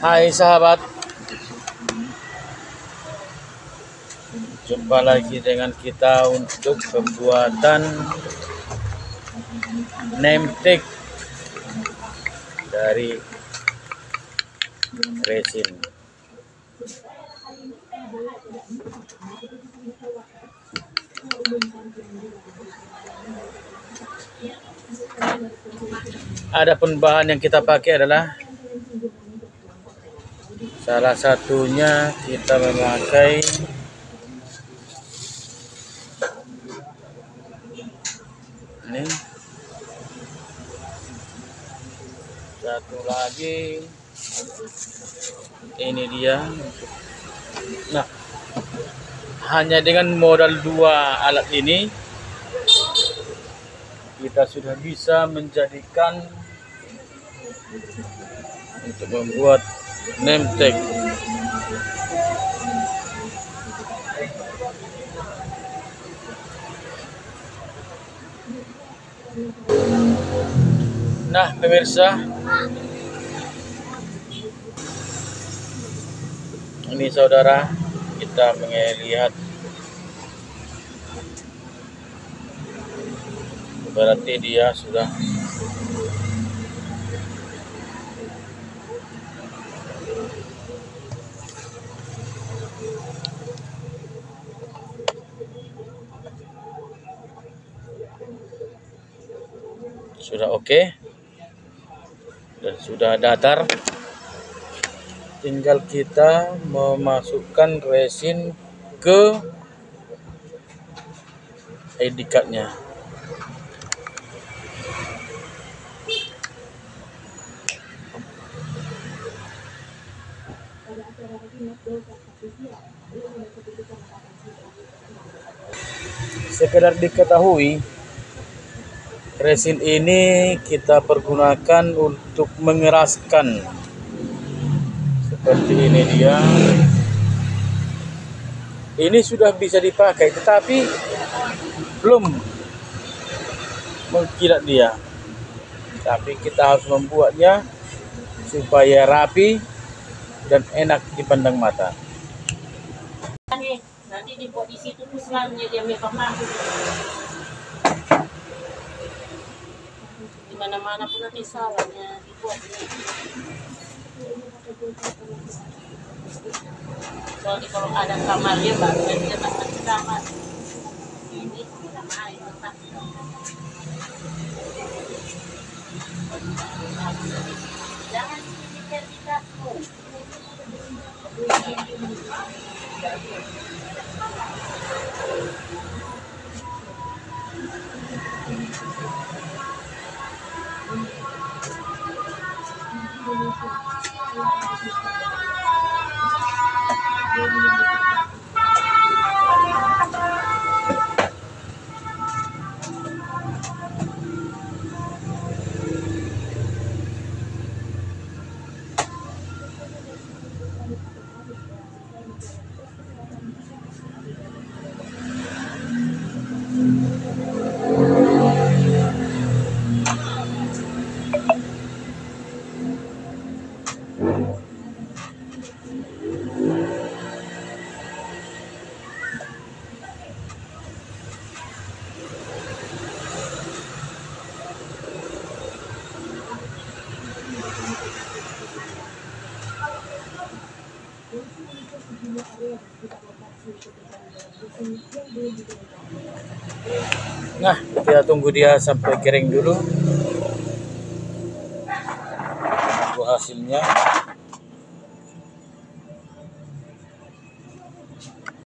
Hai sahabat, jumpa lagi dengan kita untuk pembuatan name tag dari resin. Adapun bahan yang kita pakai adalah salah satunya kita memakai ini, satu lagi ini dia. Nah, hanya dengan modal dua alat ini kita sudah bisa menjadikan untuk membuat name tag. Nah, pemirsa, ini saudara, kita melihat berarti dia sudah oke dan sudah datar. Tinggal kita memasukkan resin ke ID card-nya. Sekedar diketahui, resin ini kita pergunakan untuk mengeraskan. Seperti ini dia. Ini sudah bisa dipakai, tetapi belum mengkilat dia. Tapi kita harus membuatnya supaya rapi dan enak dipandang mata. Nanti dibuat di situ puslannya dia memang di mana-mana pun nanti salahnya dibuat ini. Soalnya kalau ada kamarnya baru dia makan di kamar. Ini sama air letak. Jangan dipikir di kasur. Nah, kita tunggu dia sampai kering dulu. Tunggu hasilnya.